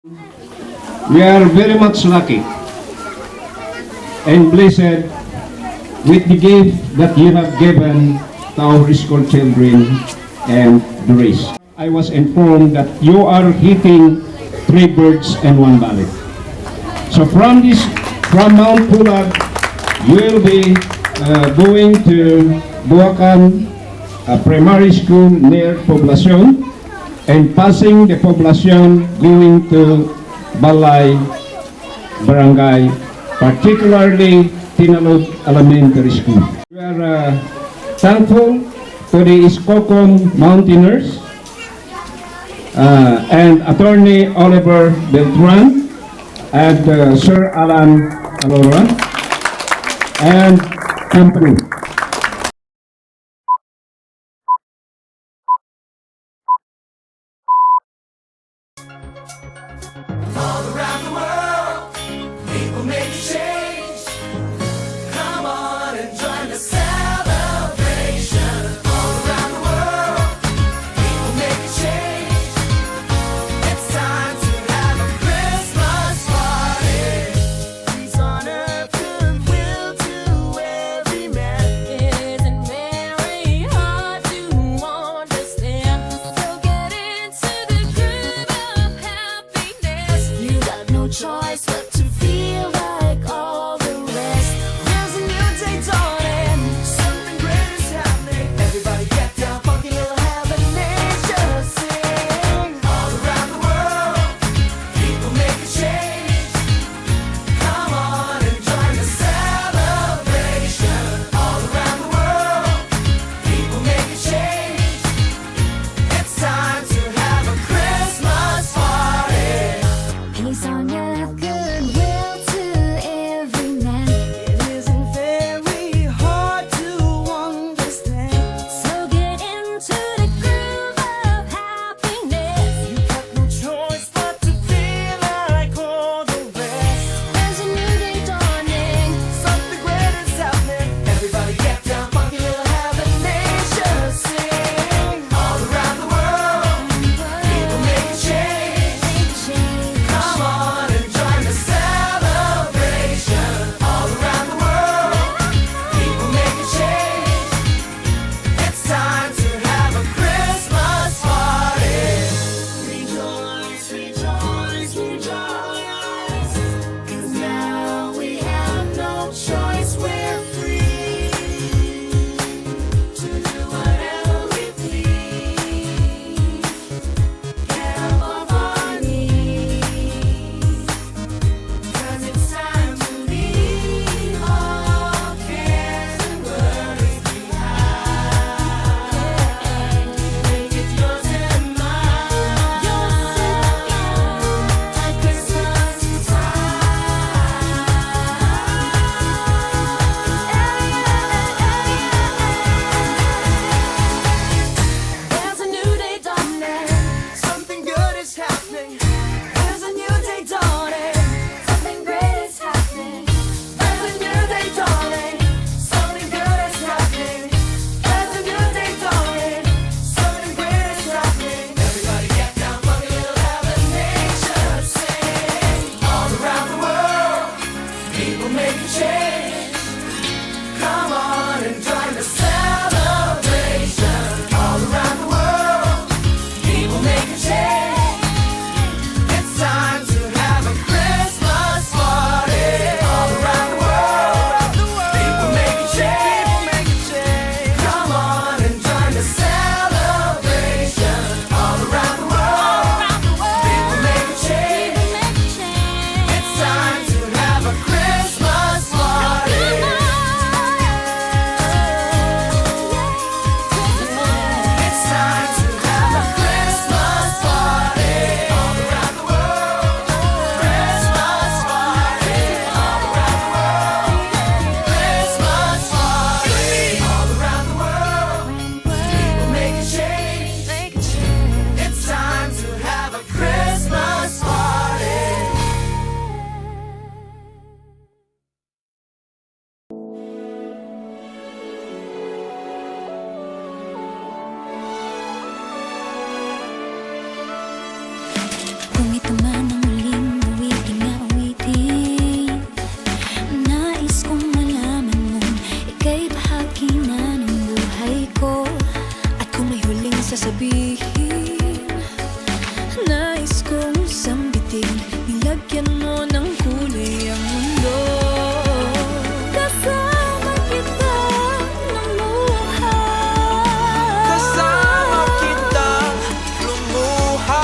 We are very much lucky and blessed with the gift that you have given to our school children and the race. I was informed that you are hitting 3 birds and 1 ballot. So from Mount Pulag, you will be going to Buacan Primary School near Poblacion, and passing the Poblacion going to Balay Barangay, particularly Tinalog Elementary School. We are thankful to the Iskokon Mountaineers and Attorney Oliver Beltran and Sir Alan Alora and company. All around the world, people make a change. Come on and join the celebration. All around the world, people make a change. It's time to have a Christmas party. Peace on earth, goodwill to every man. sabihin. Nais kong sambitin, nilagyan mo ng kulay ang mundo. Kasama kita lumuha. Kasama kita lumuha.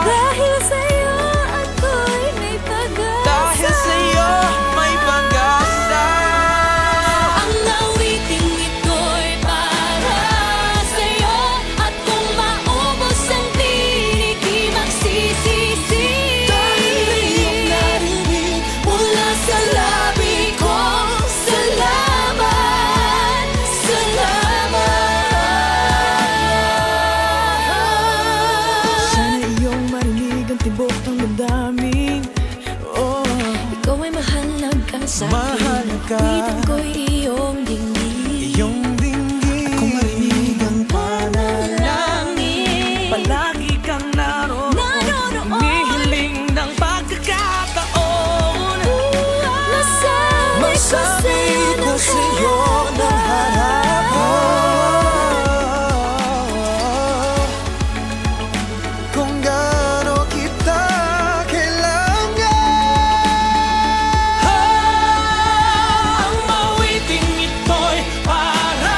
Dahil sa'yo ako'y may pag-asa. Dahil sa'yo may pag-asa. Ang awiting ito'y para sa'yo. At kung maubos ang tinig, di magsisisi. Dahil iyong narinig Mula sa labi ko, salamat, salamat. Sana iyong marinig ang tibok ng damdamin. Oh, ikaw ay mahalaga sa akin. Mahalaga. Awitin ko'y iyong dinggin. iyong dinggin. At kung marinig ang panalangin, palagi kang naroon. Humihiling ng pagkakataon. Masabi ko sa'yo ng harapan kung gaano kita kailangan. Ang awiting ito'y para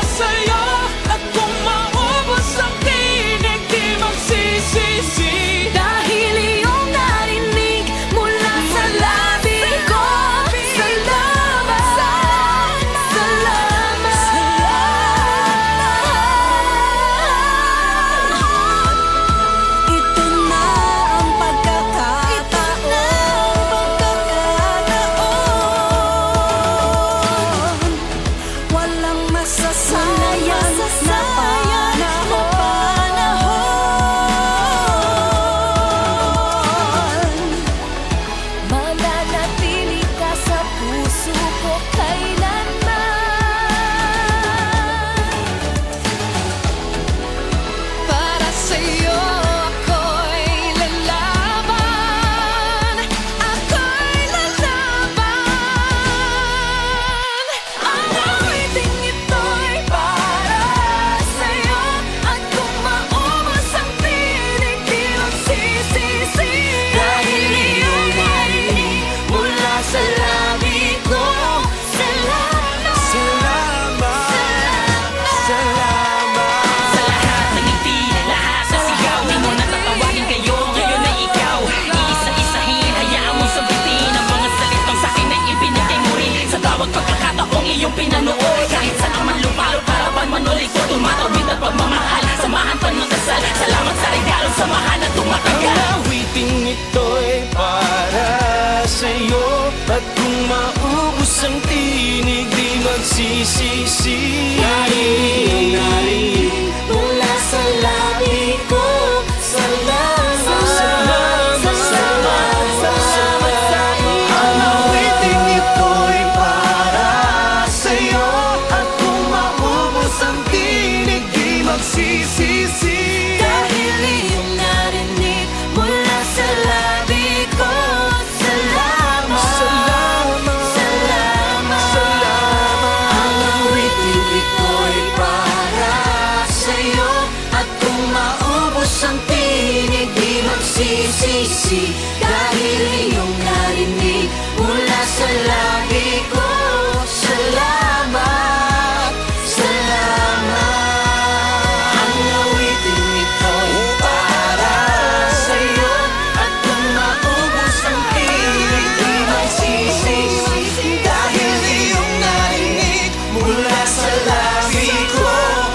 sa'yo. At kung maubos ang tinig, di magsisisi. Dahil iyong narinig mula sa labi ko, salamat, salamat. Ito na ang pagkakataon. Walang masasayang na panahon. Mananatili ka sa puso ko kailanman. Para sa'yo ako'y lalaban. Ako'y lalaban. Ang awiting ito'y para sa'yo. At kung maubos ang tinig, di magsisisi. Dahil iyong narinig mula sa labi ko, salamat, Salamat. Sa lahat ng ngiti, lahat sa sigaw, di mo natatawagin kayo, ngayon ay ikaw. Iisa-isahin, hayaan mong sabitin ang mga salitang sa'kin ay ibinigay mo rin. Sa bawat pagkakataong iyong pinanood, kahit saan ang man lupalot, harapan man o likod, tumatawid at pagmamahal, samahan pa ng dasal. Salamat sa regalong samahan at tumatagal. Ang awiting ito'y para sa'yo. At kung maubos ang tinig, di magsisisi. Dahil iyong narinig mula sa labi ko, salamat, salamat sa iyo. ang awiting ito'y para sa'yo. At kung maubos ang tinig, di magsisisi. Dahil iyong narinig mula sa labi ko, salamat, salamat. Ang awiting ito'y para sa'yo. At kung maubos ang tinig, di magsisisi. Dahil iyong narinig mula sa labi ko, salamat, salamat. Ang awiting ito'y para sa'yo. At kung maubos ang tinig, di magsisisi. Dahil iyong narinig mula sa labi ko,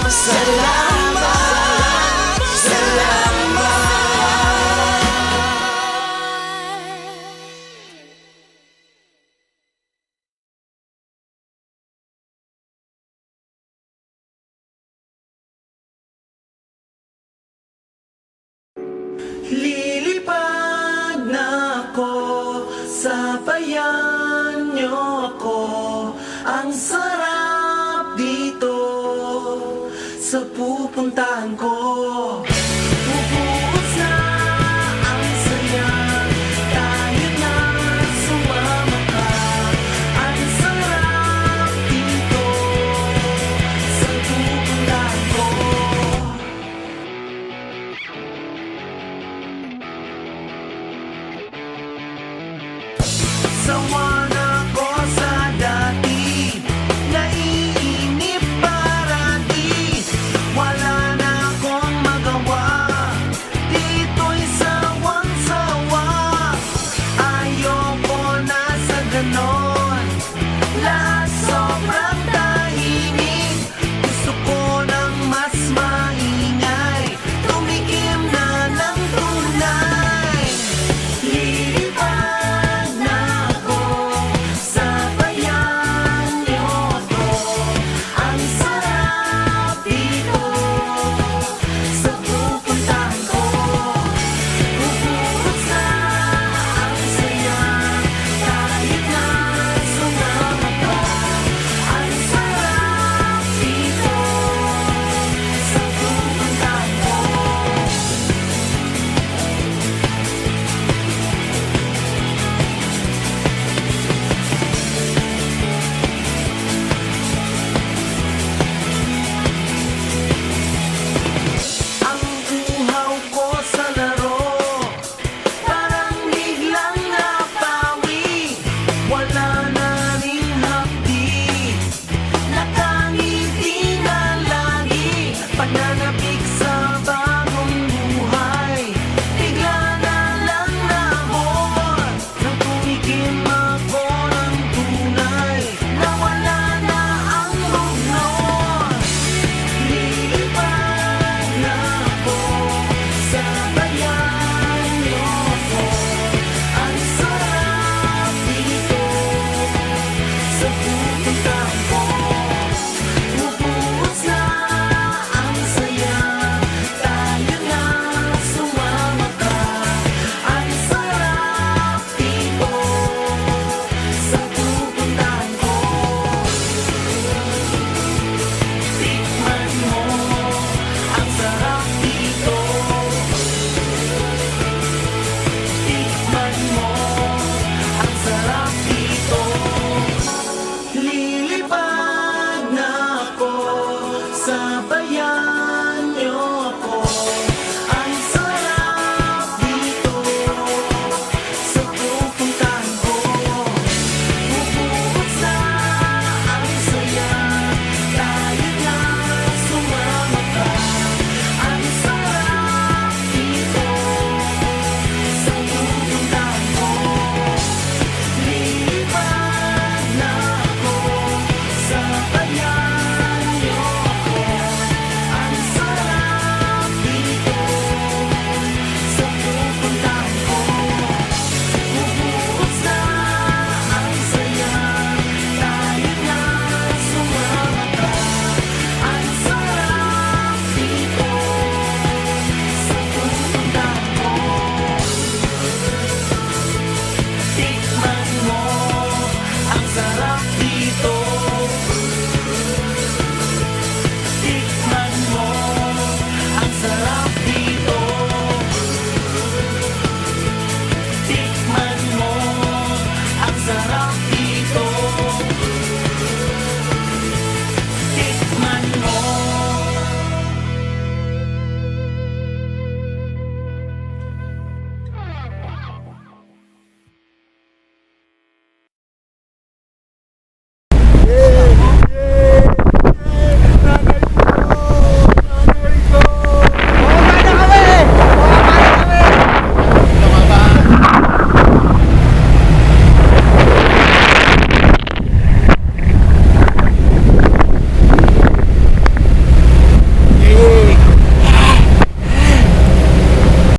salamat, salamat. Lilipad na ako, sabayan niyo ako. Ang sarap dito sa pupuntahan ko.